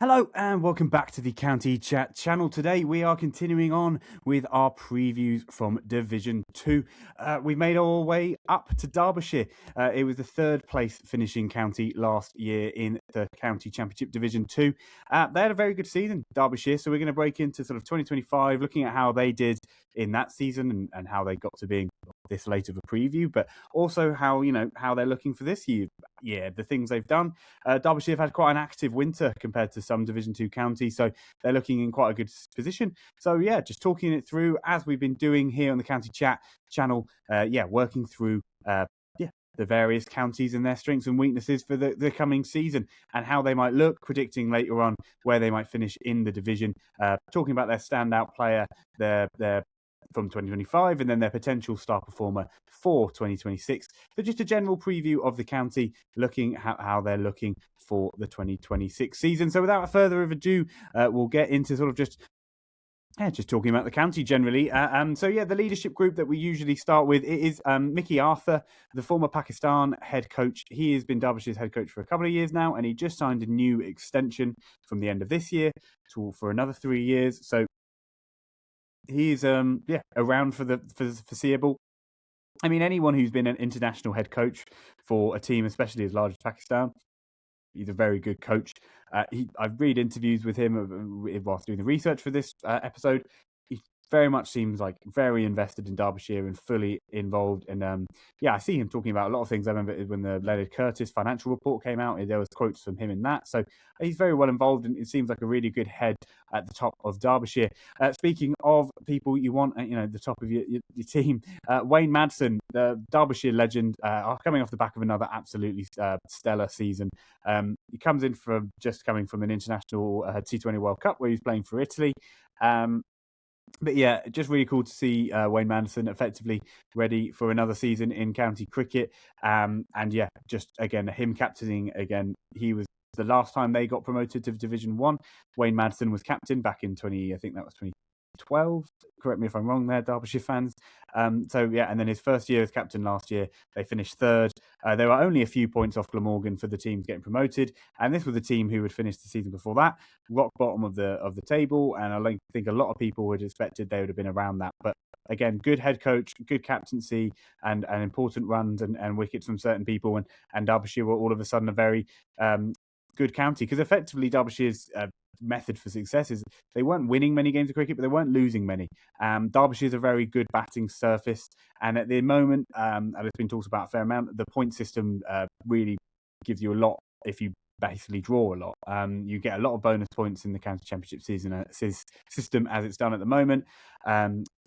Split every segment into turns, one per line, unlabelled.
Hello and welcome back to the County Chat channel. Today we are continuing on with our previews from Division 2. We've made our way up to Derbyshire. It was the third place finishing county last year in the County Championship Division 2. They had a very good season, Derbyshire, so we're going to break into sort of 2025, looking at how they did in that season and how they got to being this late of a preview, but also how they're looking for this year. Yeah, the things they've done. Derbyshire have had quite an active winter compared to some Division 2 counties, so they're looking in quite a good position. So yeah, just talking it through as we've been doing here on the County Chat channel. Working through the various counties and their strengths and weaknesses for the coming season and how they might look, predicting later on where they might finish in the division, talking about their standout player, their from 2025 and then their potential star performer for 2026. So just a general preview of the county, looking at how they're looking for the 2026 season. So without further ado, we'll get into sort of just talking about the county generally. The leadership group that we usually start with is Mickey Arthur, the former Pakistan head coach. He has been Derbyshire's head coach for a couple of years now, and he just signed a new extension from the end of this year for another 3 years. So he's around for the foreseeable. I mean, anyone who's been an international head coach for a team, especially as large as Pakistan, he's a very good coach. I've read interviews with him whilst doing the research for this episode. He very much seems like very invested in Derbyshire and fully involved. And I see him talking about a lot of things. I remember when the Leonard Curtis financial report came out, there was quotes from him in that. So he's very well involved, and it seems like a really good head at the top of Derbyshire. Speaking of people you want, the top of your team, Wayne Madsen, the Derbyshire legend, coming off the back of another absolutely stellar season. He comes in coming from an international T20 World Cup where he's playing for Italy. But yeah, just really cool to see Wayne Madsen effectively ready for another season in county cricket. Just again, him captaining again. He was the last time they got promoted to Division 1. Wayne Madsen was captain back in 2012. Correct me if I'm wrong there, Derbyshire fans. And then his first year as captain last year, they finished third. There were only a few points off Glamorgan for the teams getting promoted, and this was a team who had finished the season before that, rock bottom of the table, and I think a lot of people would have expected they would have been around that. But again, good head coach, good captaincy, and important runs and wickets from certain people, and Derbyshire were all of a sudden a very good county, because effectively Derbyshire's method for success is they weren't winning many games of cricket, but they weren't losing many. Derbyshire is a very good batting surface, and at the moment, and it's been talked about a fair amount, the point system really gives you a lot if you basically draw a lot. You get a lot of bonus points in the county championship season system as it's done at the moment.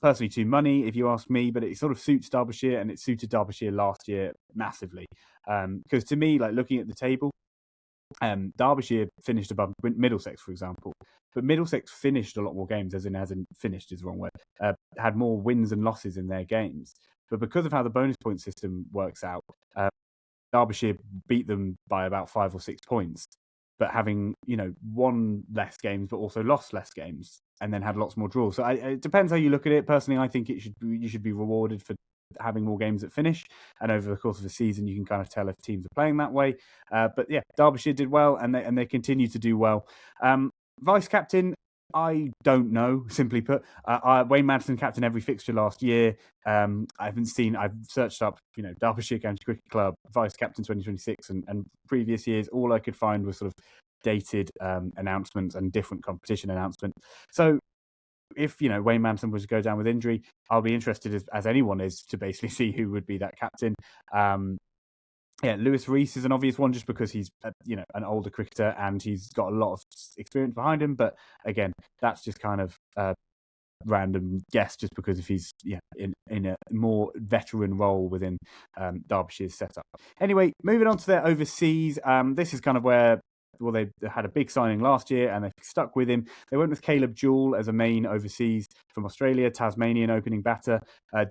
Personally, too money, if you ask me, but it sort of suits Derbyshire, and it suited Derbyshire last year massively. Because to me, like looking at the table, Derbyshire finished above Middlesex, for example, but Middlesex finished a lot more games, as in finished is the wrong word, had more wins and losses in their games. But because of how the bonus point system works out, Derbyshire beat them by about 5 or 6 points, but having won less games, but also lost less games, and then had lots more draws. So it depends how you look at it. Personally, I think you should be rewarded for having more games at finish, and over the course of the season you can kind of tell if teams are playing that way. But yeah, Derbyshire did well, and they continue to do well. Vice captain, I don't know, simply put. Wayne Madsen captained every fixture last year. I've searched up Derbyshire County Cricket Club vice captain 2026 and previous years. All I could find was sort of dated announcements and different competition announcements. So if Wayne Madsen was to go down with injury, I'll be interested as anyone is to basically see who would be that captain. Lewis Rees is an obvious one just because he's an older cricketer and he's got a lot of experience behind him. But again, that's just kind of random guess, just because if he's in a more veteran role within Derbyshire's setup. Anyway, moving on to their overseas. This is kind of where. Well, they had a big signing last year and they stuck with him. They went with Caleb Jewell as a main overseas from Australia, Tasmanian opening batter.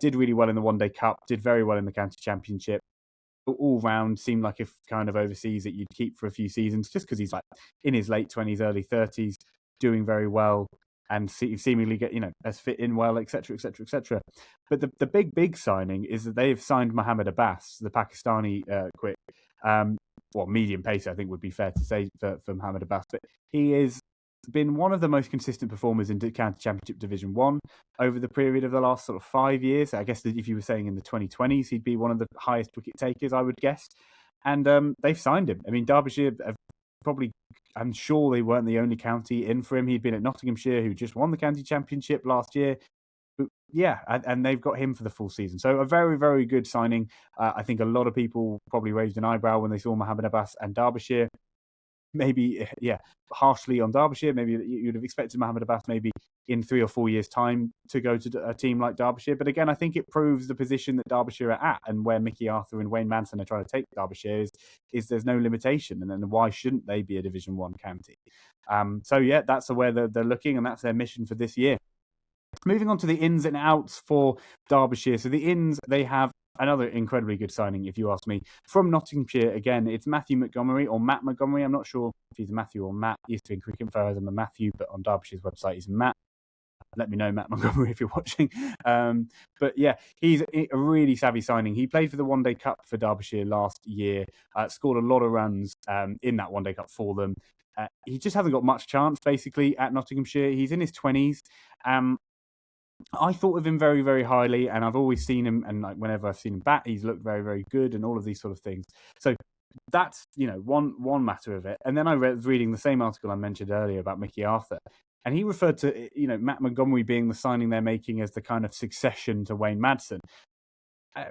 Did really well in the One Day Cup, did very well in the County Championship. All round seemed like a kind of overseas that you'd keep for a few seasons, just because he's like in his late 20s, early 30s, doing very well and seemingly get has fit in well, etc., etc., etc. But the big signing is that they've signed Mohammad Abbas, the Pakistani quick. medium pacer, I think would be fair to say for Mohamed Abbas. But he has been one of the most consistent performers in County Championship Division 1 over the period of the last sort of 5 years. I guess that if you were saying in the 2020s, he'd be one of the highest wicket takers, I would guess. And they've signed him. I mean, Derbyshire have probably, I'm sure they weren't the only county in for him. He'd been at Nottinghamshire, who just won the county championship last year. But yeah, and they've got him for the full season. So a very, very good signing. I think a lot of people probably raised an eyebrow when they saw Mohamed Abbas and Derbyshire. Maybe, harshly on Derbyshire. Maybe you'd have expected Mohamed Abbas maybe in 3 or 4 years' time to go to a team like Derbyshire. But again, I think it proves the position that Derbyshire are at, and where Mickey Arthur and Wayne Manson are trying to take Derbyshire is there's no limitation. And then why shouldn't they be a Division 1 county? So yeah, that's where they're looking, and that's their mission for this year. Moving on to the ins and outs for Derbyshire. So the ins, they have another incredibly good signing, if you ask me, from Nottinghamshire. Again, it's Matthew Montgomery, or Matt Montgomery. I'm not sure if he's a Matthew or Matt. He used to be in Cricket Info as I'm a Matthew, but on Derbyshire's website he's Matt. Let me know, Matt Montgomery, if you're watching. But yeah, he's a really savvy signing. He played for the One Day Cup for Derbyshire last year, scored a lot of runs in that One Day Cup for them. He just hasn't got much chance, basically, at Nottinghamshire. He's in his 20s. I thought of him very, very highly, and I've always seen him, and like whenever I've seen him bat, he's looked very, very good, and all of these sort of things. So that's one matter of it. And then I was reading the same article I mentioned earlier about Mickey Arthur, and he referred to Matt Montgomery being the signing they're making as the kind of succession to Wayne Madsen.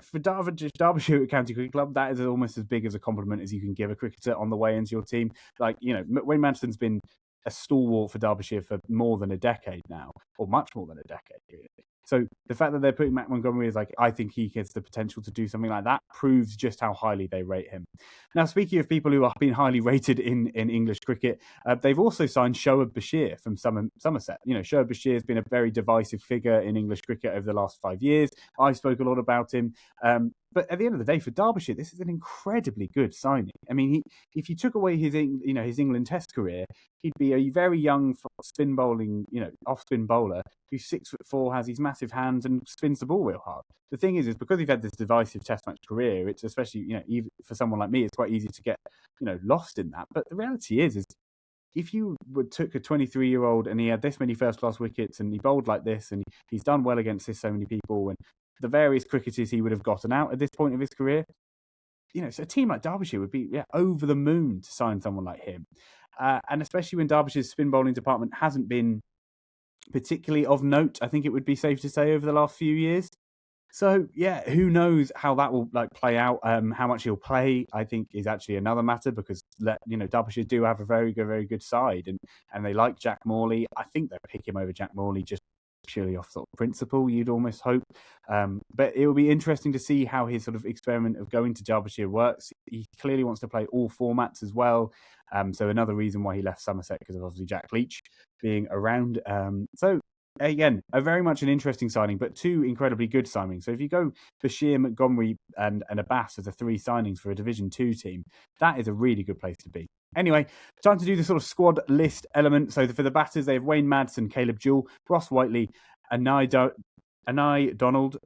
For Derbyshire County Cricket Club, that is almost as big as a compliment as you can give a cricketer on the way into your team. Like, Wayne Madsen's been a stalwart for Derbyshire for more than a decade now, or much more than a decade, really. So the fact that they're putting Matt Montgomery is I think he has the potential to do something like that, proves just how highly they rate him. Now, speaking of people who have been highly rated in English cricket, they've also signed Shoaib Bashir from Somerset. Shoaib Bashir has been a very divisive figure in English cricket over the last 5 years. I spoke a lot about him. But at the end of the day, for Derbyshire, this is an incredibly good signing. I mean, if you took away his England Test career, he'd be a very young spin bowling, off-spin bowler who's 6'4", has these massive hands and spins the ball real hard. The thing is because he's had this divisive Test match career, it's especially even for someone like me, it's quite easy to get lost in that. But the reality is if you took a 23-year-old and he had this many first-class wickets and he bowled like this and he's done well against so many people and the various cricketers he would have gotten out at this point of his career, so a team like Derbyshire would be over the moon to sign someone like him. And especially when Derbyshire's spin bowling department hasn't been particularly of note, I think it would be safe to say, over the last few years. So, yeah, who knows how that will play out. How much he'll play, I think, is actually another matter because, Derbyshire do have a very good side and they like Jack Morley. I think they'll pick him over Jack Morley just purely off sort of principle, you'd almost hope. But it will be interesting to see how his sort of experiment of going to Derbyshire works. He clearly wants to play all formats as well. So another reason why he left Somerset, because of obviously Jack Leach being around. So again, very much an interesting signing, but two incredibly good signings. So if you go Bashir, Montgomery and Abbas as the 3 signings for a Division 2 team, that is a really good place to be. Anyway, time to do the sort of squad list element. So for the batters, they have Wayne Madsen, Caleb Jewell, Ross Whiteley, Anai Donald,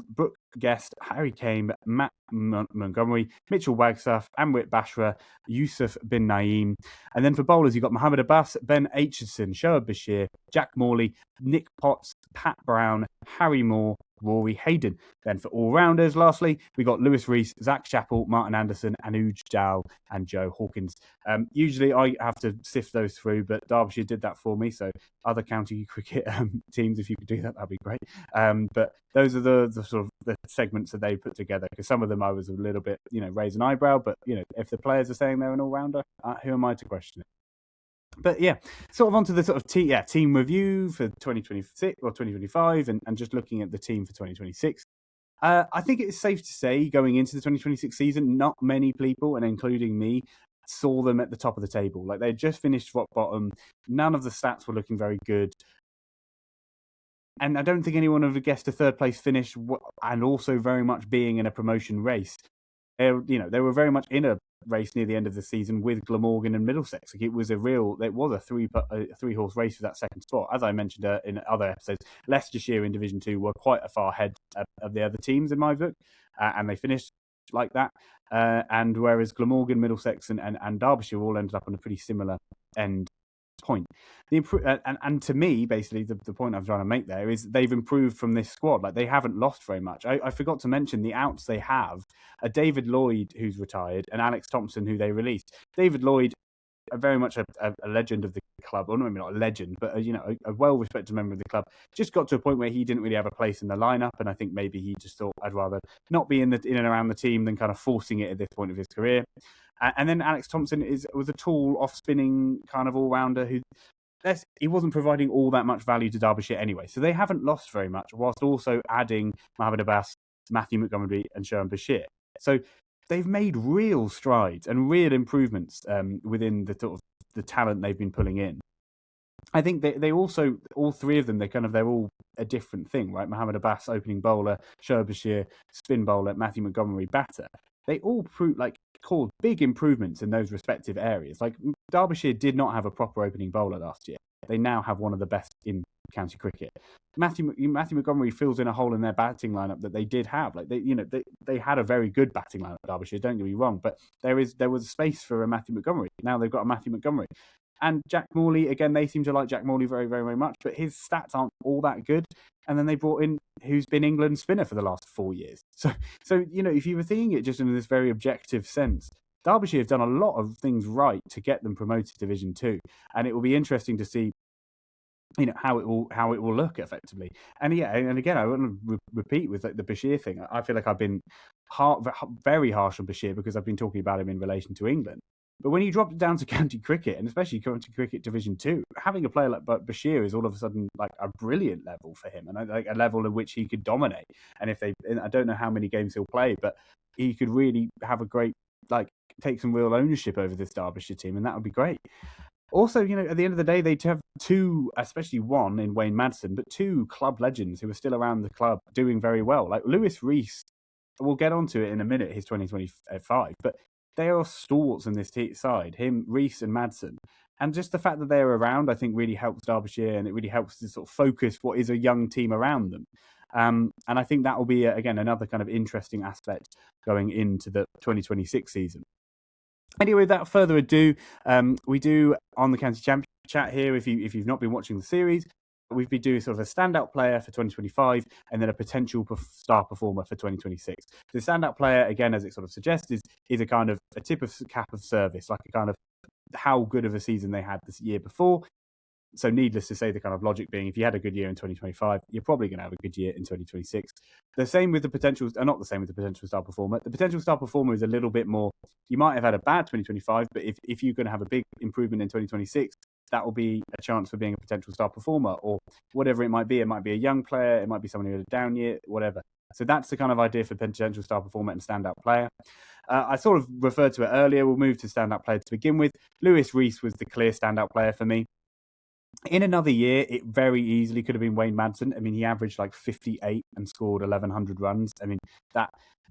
Brooke Guest, Harry Kane, Matt Montgomery, Mitchell Wagstaff, Amrit Bashra, Yusuf bin Naeem. And then for bowlers, you've got Mohamed Abbas, Ben Aitchison, Shoaib Bashir, Jack Morley, Nick Potts, Pat Brown, Harry Moore, Rory Hayden. Then for all-rounders, lastly, we got Lewis Rees, Zach Chappell, Martin Anderson, Anuj Dal, and Joe Hawkins. Usually I have to sift those through, but Derbyshire did that for me. So other county cricket teams, if you could do that, that'd be great. But those are the sort of the segments that they put together, because some of them I was a little bit, raise an eyebrow. But, if the players are saying they're an all-rounder, who am I to question it? But yeah, sort of onto the sort of team review for 2026 or 2025 and just looking at the team for 2026. I think it is safe to say going into the 2026 season, not many people, and including me, saw them at the top of the table. Like, they just finished rock bottom. None of the stats were looking very good. And I don't think anyone would have guessed a third place finish and also very much being in a promotion race. They were very much in a race near the end of the season with Glamorgan and Middlesex. Like, it was a three horse race for that second spot. As I mentioned in other episodes, Leicestershire in Division 2 were quite a far ahead of the other teams in my book, and they finished like that. And whereas Glamorgan, Middlesex, and Derbyshire all ended up on a pretty similar end point. And to me, basically, the point I'm trying to make there is they've improved from this squad. Like, they haven't lost very much. I forgot to mention the outs they have are David Lloyd, who's retired, and Alex Thompson, who they released. David Lloyd, very much a legend of the club, or maybe not a legend, but a well-respected member of the club, just got to a point where he didn't really have a place in the lineup, and I think maybe he just thought, I'd rather not be in and around the team than kind of forcing it at this point of his career. And then Alex Thompson was a tall, off-spinning kind of all-rounder who he wasn't providing all that much value to Derbyshire anyway. So they haven't lost very much, whilst also adding Mohamed Abbas, Matthew Montgomery, and Sherman Bashir. So they've made real strides and real improvements within the sort of the talent they've been pulling in. I think they also, all three of them, they're all a different thing, right? Mohamed Abbas, opening bowler; Sherman Bashir, spin bowler; Matthew Montgomery, batter. They all caused big improvements in those respective areas. Like, Derbyshire did not have a proper opening bowler last year. They now have one of the best in county cricket. Matthew Montgomery fills in a hole in their batting lineup that they did have. Like, they had a very good batting lineup, Derbyshire. Don't get me wrong, but there was a space for a Matthew Montgomery. Now they've got a Matthew Montgomery. And Jack Morley, again, they seem to like Jack Morley very, very, very much, but his stats aren't all that good. And then they brought in who's been England's spinner for the last 4 years. So if you were thinking it just in this very objective sense, Derbyshire have done a lot of things right to get them promoted to Division 2, and it will be interesting to see how it will look effectively. And again, I want to repeat with the Bashir thing. I feel like I've been very harsh on Bashir because I've been talking about him in relation to England. But when you drop it down to county cricket, and especially county cricket Division 2, having a player like Bashir is all of a sudden like a brilliant level for him, and like a level in which he could dominate. And I don't know how many games he'll play, but he could really have a great, take some real ownership over this Derbyshire team, and that would be great. Also, at the end of the day, they have two, especially one in Wayne Madsen, but two club legends who are still around the club doing very well. Like Lewis Rees, we'll get onto it in a minute, his 2025, but they are stalwarts in this side, him, Rees and Madsen. And just the fact that they're around, I think, really helps Derbyshire, and it really helps to sort of focus what is a young team around them. And I think that will be, again, another kind of interesting aspect going into the 2026 season. Anyway, without further ado, we do on the County Champion chat here, if you've not been watching the series, we've been doing sort of a standout player for 2025 and then a potential star performer for 2026. The standout player, again, as it sort of suggests, is a kind of a tip of cap of service, like a kind of how good of a season they had this year before. So needless to say, the kind of logic being, if you had a good year in 2025, you're probably going to have a good year in 2026. The same with the potential, not the same with the potential star performer. The potential star performer is a little bit more, you might have had a bad 2025, but if you're going to have a big improvement in 2026, that will be a chance for being a potential star performer, or whatever it might be. It might be a young player, it might be someone who had a down year, whatever. So that's the kind of idea for potential star performer and standout player. I sort of referred to it earlier. We'll move to standout player to begin with. Lewis Rees was the clear standout player for me. In another year, it very easily could have been Wayne Madsen. I mean, he averaged like 58 and scored 1,100 runs. I mean, that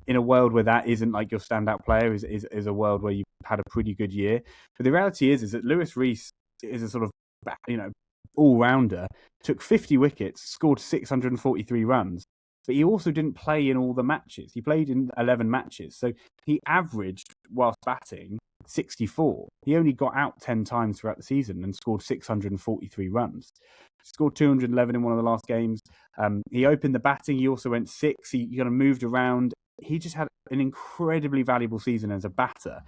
in a world where that isn't like your standout player is a world where you've had a pretty good year. But the reality is that Lewis Rees is a sort of, all-rounder, took 50 wickets, scored 643 runs. But he also didn't play in all the matches. He played in 11 matches. So he averaged, whilst batting, 64. He only got out 10 times throughout the season and scored 643 runs. He scored 211 in one of the last games. He opened the batting. He also went 6. He kind of moved around. He just had an incredibly valuable season as a batter.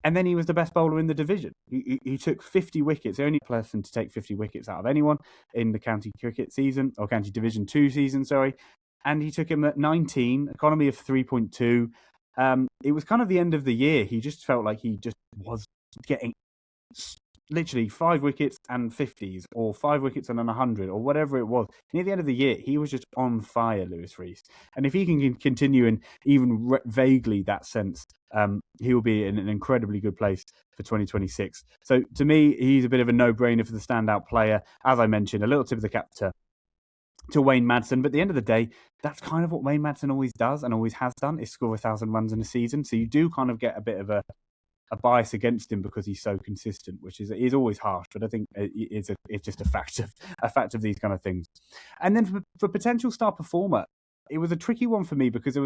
And then he was the best bowler in the division. He took 50 wickets, the only person to take 50 wickets out of anyone in the county cricket season, or county Division 2 season, sorry. And he took him at 19, economy of 3.2. It was kind of the end of the year. He just felt like he just was getting literally 5 wickets and 50s, or 5 wickets and 100, or whatever it was. Near the end of the year, he was just on fire, Lewis Rees. And if he can continue in even vaguely that sense, he will be in an incredibly good place for 2026. So to me, he's a bit of a no-brainer for the standout player. As I mentioned, a little tip of the cap to Wayne Madsen, but at the end of the day, that's kind of what Wayne Madsen always does and always has done, is score 1,000 runs in a season. So you do kind of get a bit of a bias against him because he's so consistent, which is always harsh, but I think it's just a fact of these kind of things. And then for potential star performer, it was a tricky one for me because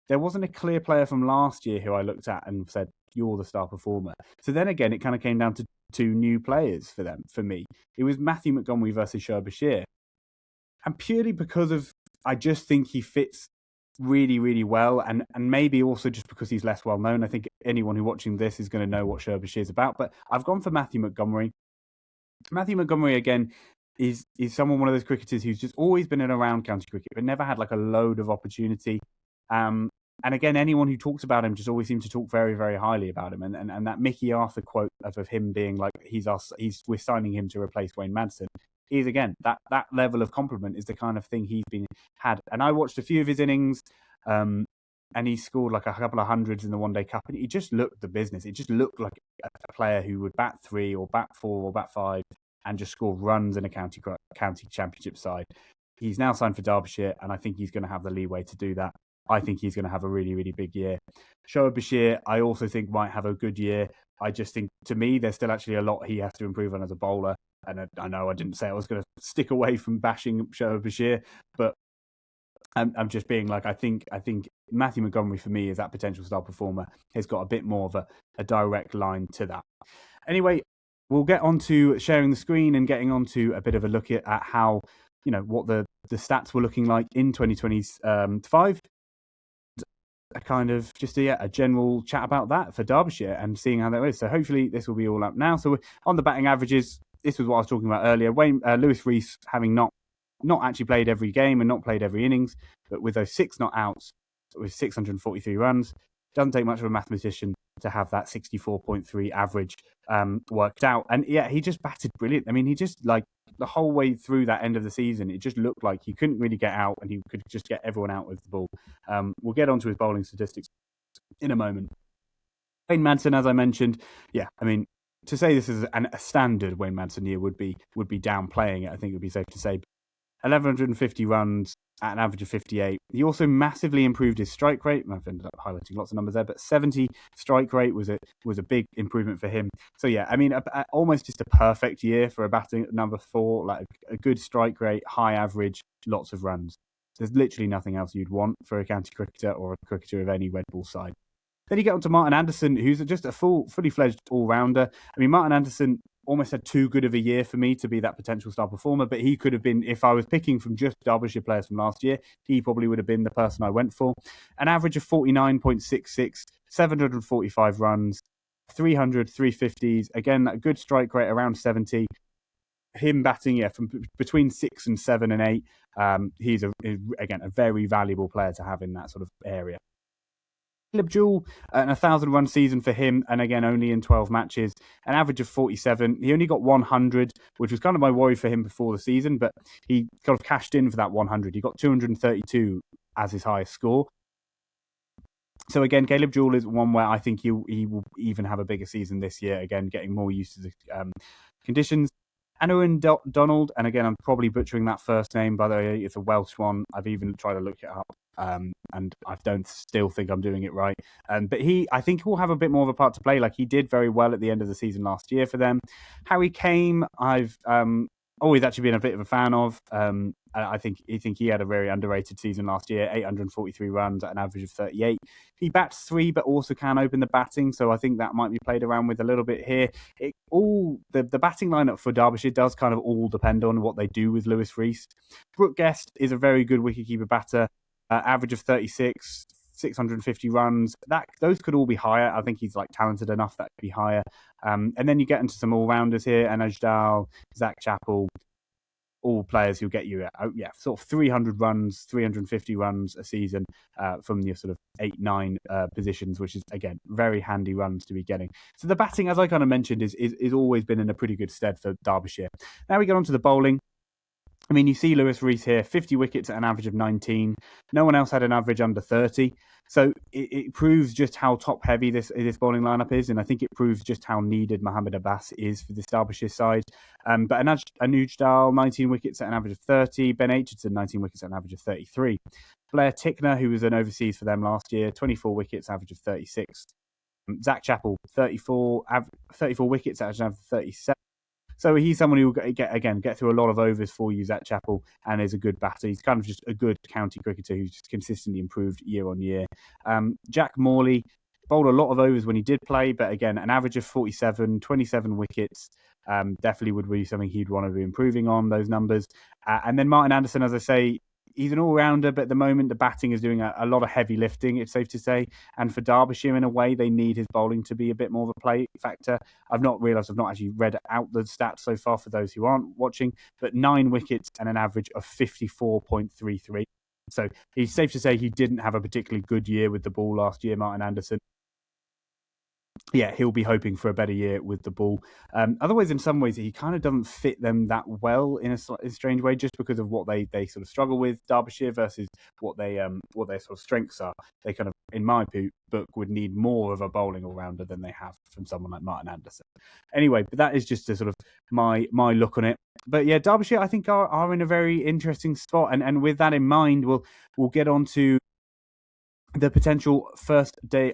there wasn't a clear player from last year who I looked at and said, you're the star performer. So then again, it kind of came down to two new players for me. It was Matthew Montgomery versus Derbyshire. And purely because of, I just think he fits really, really well. And maybe also just because he's less well known. I think anyone who's watching this is going to know what Derbyshire is about. But I've gone for Matthew Montgomery. Matthew Montgomery, again, is one of those cricketers who's just always been in around county cricket, but never had like a load of opportunity. And again, anyone who talks about him just always seems to talk very, very highly about him. And that Mickey Arthur quote of him being like, we're signing him to replace Wayne Madsen, is again, that level of compliment is the kind of thing he's been had. And I watched a few of his innings, and he scored like a couple of hundreds in the One Day Cup, and he just looked the business. It just looked like a player who would bat 3 or bat 4 or bat 5 and just score runs in a county championship side. He's now signed for Derbyshire, and I think he's going to have the leeway to do that. I think he's going to have a really, really big year. Shoaib Bashir, I also think might have a good year. I just think, to me, there's still actually a lot he has to improve on as a bowler. And I know I didn't say I was going to stick away from bashing Shoaib Bashir, but I'm just being like, I think Matthew Montgomery, for me, is that potential star performer, has got a bit more of a direct line to that. Anyway, we'll get on to sharing the screen and getting on to a bit of a look at how, what the stats were looking like in 2025. A kind of just a general chat about that for Derbyshire and seeing how that is. So hopefully this will be all up now. So on the batting averages, this was what I was talking about earlier. Lewis Rees, having not actually played every game and not played every innings, but with those 6 not outs, with 643 runs, doesn't take much of a mathematician to have that 64.3 average worked out. And yeah, he just batted brilliant. I mean, he just, like, the whole way through that end of the season, it just looked like he couldn't really get out and he could just get everyone out with the ball. We'll get on to his bowling statistics in a moment. Wayne Madsen, as I mentioned, yeah, I mean, to say this is a standard Wayne Madsen year would be downplaying it. I think it would be safe to say. 1,150 runs at an average of 58. He also massively improved his strike rate. I've ended up highlighting lots of numbers there, but 70 strike rate was a big improvement for him. So yeah, I mean, almost just a perfect year for a batting at number 4, like a good strike rate, high average, lots of runs. There's literally nothing else you'd want for a county cricketer or a cricketer of any red ball side. Then you get on to Martin Anderson, who's just a fully fledged all-rounder. I mean, Martin Anderson almost had too good of a year for me to be that potential star performer, but he could have been, if I was picking from just Derbyshire players from last year, he probably would have been the person I went for. An average of 49.66, 745 runs, 300, 350s. Again, a good strike rate around 70. Him batting, from between 6 and 7 and 8. He's, again, a very valuable player to have in that sort of area. Caleb Jewell, an 1,000-run season for him, and again, only in 12 matches, an average of 47. He only got 100, which was kind of my worry for him before the season, but he kind of cashed in for that 100. He got 232 as his highest score. So again, Caleb Jewell is one where I think he will even have a bigger season this year, again, getting more used to the conditions. Anourin Donald, and again, I'm probably butchering that first name, by the way, it's a Welsh one. I've even tried to look it up, and I don't still think I'm doing it right. But I think he'll have a bit more of a part to play. Like, he did very well at the end of the season last year for them. Harry Kane, I've always actually been a bit of a fan of. I think he had a very underrated season last year, 843 runs at an average of 38. He bats 3, but also can open the batting, so I think that might be played around with a little bit here. The batting lineup for Derbyshire does kind of all depend on what they do with Lewis Rees. Brooke Guest is a very good wicketkeeper batter, average of 36, 650 runs. Those could all be higher. I think he's talented enough that could be higher. And then you get into some all-rounders here, Anuj Dal, Zach Chappell, all players who get you sort of 300 runs, 350 runs a season from your sort of 8-9 positions, which is, again, very handy runs to be getting. So the batting, as I kind of mentioned, is always been in a pretty good stead for Derbyshire. Now we get on to the bowling. I mean, you see Lewis Rees here, 50 wickets at an average of 19. No one else had an average under 30. So it proves just how top-heavy this bowling lineup is, and I think it proves just how needed Mohammed Abbas is for this Derbyshire side. But Anuj Dal, 19 wickets at an average of 30. Ben Aitchison, 19 wickets at an average of 33. Blair Tickner, who was an overseas for them last year, 24 wickets, average of 36. Zach Chappell, 34 wickets at an average of 37. So he's someone who will get through a lot of overs for you, Zach Chappell, and is a good batter. He's kind of just a good county cricketer who's just consistently improved year on year. Jack Morley bowled a lot of overs when he did play, but again, an average of 47, 27 wickets. Definitely would be something he'd want to be improving on, those numbers. And then Martin Anderson, as I say, he's an all-rounder, but at the moment the batting is doing a lot of heavy lifting, it's safe to say. And for Derbyshire, in a way, they need his bowling to be a bit more of a play factor. I've not actually read out the stats so far for those who aren't watching, but 9 wickets and an average of 54.33. So it's safe to say he didn't have a particularly good year with the ball last year, Martin Anderson. Yeah, he'll be hoping for a better year with the ball. Otherwise, in some ways, he kind of doesn't fit them that well in a strange way, just because of what they sort of struggle with, Derbyshire, versus what their sort of strengths are. They kind of, in my book, would need more of a bowling all-rounder than they have from someone like Martin Anderson. Anyway, but that is just a sort of my look on it. But yeah, Derbyshire, I think, are in a very interesting spot. And with that in mind, we'll get on to the potential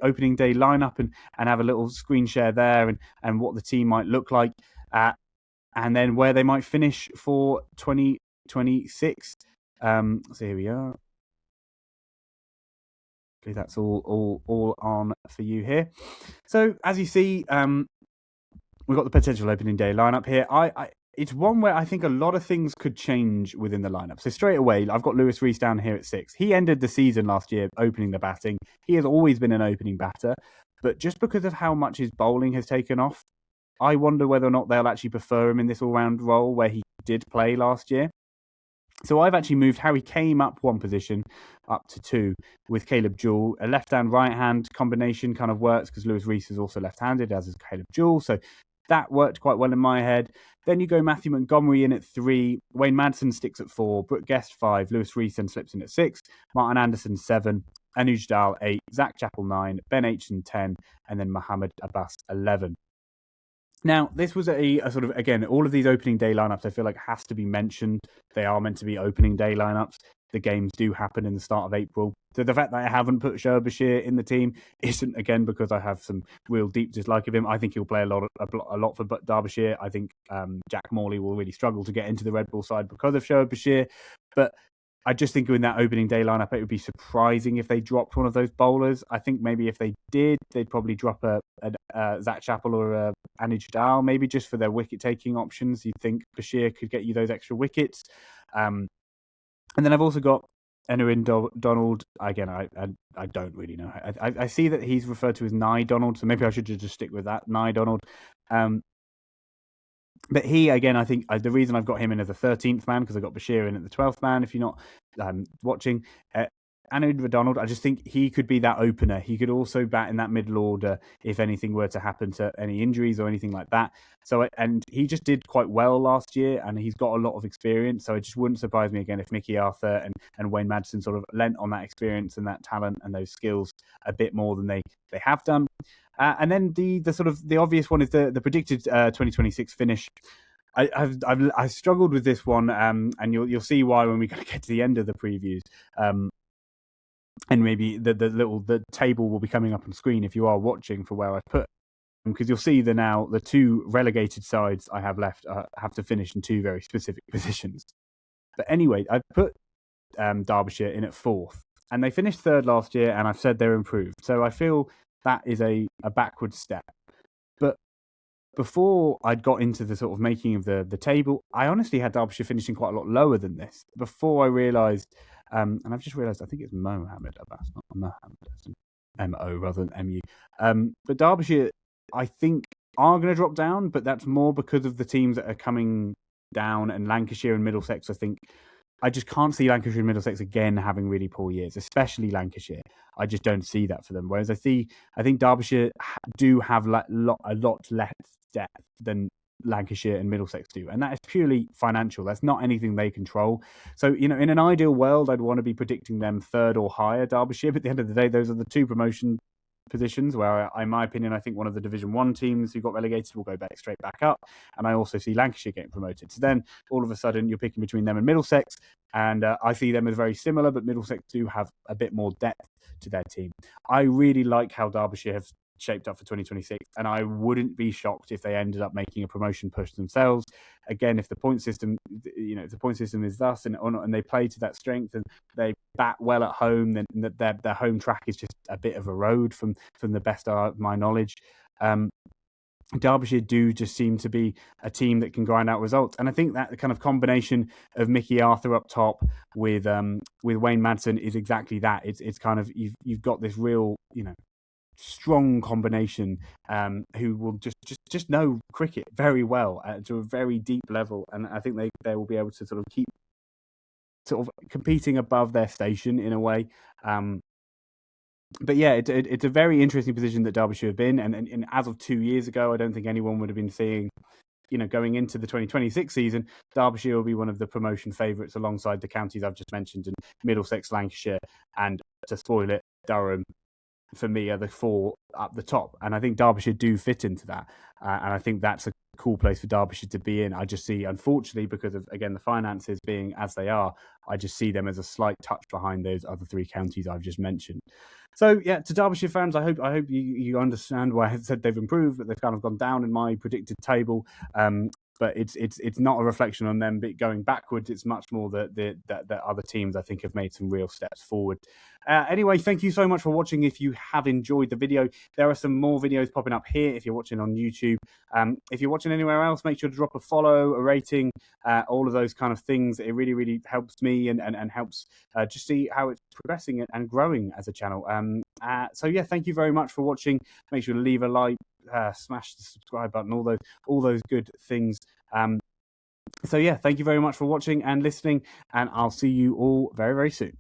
opening day lineup and have a little screen share there and what the team might look like, and then where they might finish for 2026. So here we are. Okay, that's all on for you here. So as you see, we've got the potential opening day lineup here. It's one where I think a lot of things could change within the lineup. So straight away, I've got Lewis Rees down here at 6. He ended the season last year opening the batting. He has always been an opening batter. But just because of how much his bowling has taken off, I wonder whether or not they'll actually prefer him in this all-round role where he did play last year. So I've actually moved Harry Kame up one position, up to 2, with Caleb Jewell. A left-hand, right-hand combination kind of works because Lewis Rees is also left-handed, as is Caleb Jewell. So that worked quite well in my head. Then you go Matthew Montgomery in at 3, Wayne Madsen sticks at 4, Brooke Guest 5, Lewis Rees then slips in at 6, Martin Anderson 7, Anuj Dal 8, Zach Chappell 9, Ben Aitchison 10, and then Mohammed Abbas 11. Now, this was a sort of, again, all of these opening day lineups I feel like has to be mentioned. They are meant to be opening day lineups. The games do happen in the start of April. So the fact that I haven't put Derbyshire in the team isn't, again, because I have some real deep dislike of him. I think he'll play a lot for Derbyshire. I think Jack Morley will really struggle to get into the Red Bull side because of Derbyshire. But I just think in that opening day lineup, it would be surprising if they dropped one of those bowlers. I think maybe if they did, they'd probably drop a Zach Chappell or a Anuj Dal, maybe just for their wicket-taking options. You'd think Bashir could get you those extra wickets. And then I've also got Enuin Donald. Again, I don't really know. I see that he's referred to as Nye Donald, so maybe I should just stick with that, Nye Donald. But he, again, I think the reason I've got him in as a 13th man, because I got Bashir in at the 12th man, if you're not watching. Anuj Donald, I just think he could be that opener. He could also bat in that middle order if anything were to happen to any injuries or anything like that. So, and he just did quite well last year, and he's got a lot of experience. So it just wouldn't surprise me again if Mickey Arthur and Wayne Madsen sort of lent on that experience and that talent and those skills a bit more than they have done. And then the sort of the obvious one is the predicted 2026 finish. I've struggled with this one, and you'll see why when we get to the end of the previews. And maybe the table will be coming up on screen if you are watching for where I put, because you'll see the 2 relegated sides I have left have to finish in 2 very specific positions. But anyway, I've put Derbyshire in at 4th, and they finished 3rd last year, and I've said they're improved. So I feel that is a backward step. But before I'd got into the sort of making of the table, I honestly had Derbyshire finishing quite a lot lower than this. Before I realised, and I've just realised I think it's Mohammed Abbas, not Mohammed, M-O rather than M-U. But Derbyshire, I think, are going to drop down, but that's more because of the teams that are coming down, and Lancashire and Middlesex, I think. I just can't see Lancashire and Middlesex again having really poor years, especially Lancashire. I just don't see that for them. Whereas I think Derbyshire do have a lot less depth than Lancashire and Middlesex do, and that is purely financial. That's not anything they control. So, in an ideal world, I'd want to be predicting them 3rd or higher, Derbyshire. But at the end of the day, those are the 2 promotion positions where, in my opinion, I think one of the Division 1 teams who got relegated will go straight back up, and I also see Lancashire getting promoted. So then all of a sudden you're picking between them and Middlesex, and I see them as very similar, but Middlesex do have a bit more depth to their team. I really like how Derbyshire have shaped up for 2026, and I wouldn't be shocked if they ended up making a promotion push themselves. Again, if the point system, if the point system is thus and they play to that strength and they bat well at home, then their home track is just a bit of a road from the best of my knowledge. Derbyshire do just seem to be a team that can grind out results, and I think that the kind of combination of Mickey Arthur up top with Wayne Madsen is exactly that. It's kind of you've got this real strong combination who will just know cricket very well to a very deep level, and I think they will be able to sort of keep sort of competing above their station in a way. But yeah, it's a very interesting position that Derbyshire have been, and as of 2 years ago, I don't think anyone would have been seeing, going into the 2026 season, Derbyshire will be one of the promotion favourites alongside the counties I've just mentioned, in Middlesex, Lancashire, and to spoil it, Durham. For me, are the four up the top, and I think Derbyshire do fit into that, and I think that's a cool place for Derbyshire to be in. I just see, unfortunately, because of again the finances being as they are, I just see them as a slight touch behind those other three counties I've just mentioned. So yeah, to Derbyshire fans, I hope you understand why I said they've improved, but they've kind of gone down in my predicted table. But it's not a reflection on them going backwards. It's much more that other teams I think have made some real steps forward. Anyway, thank you so much for watching. If you have enjoyed the video, there are some more videos popping up here if you're watching on YouTube. If you're watching anywhere else, make sure to drop a follow, a rating, all of those kind of things. It really, really helps me and helps just see how it's progressing and growing as a channel. So yeah, thank you very much for watching. Make sure to leave a like, smash the subscribe button, all those good things. So yeah, thank you very much for watching and listening, and I'll see you all very, very soon.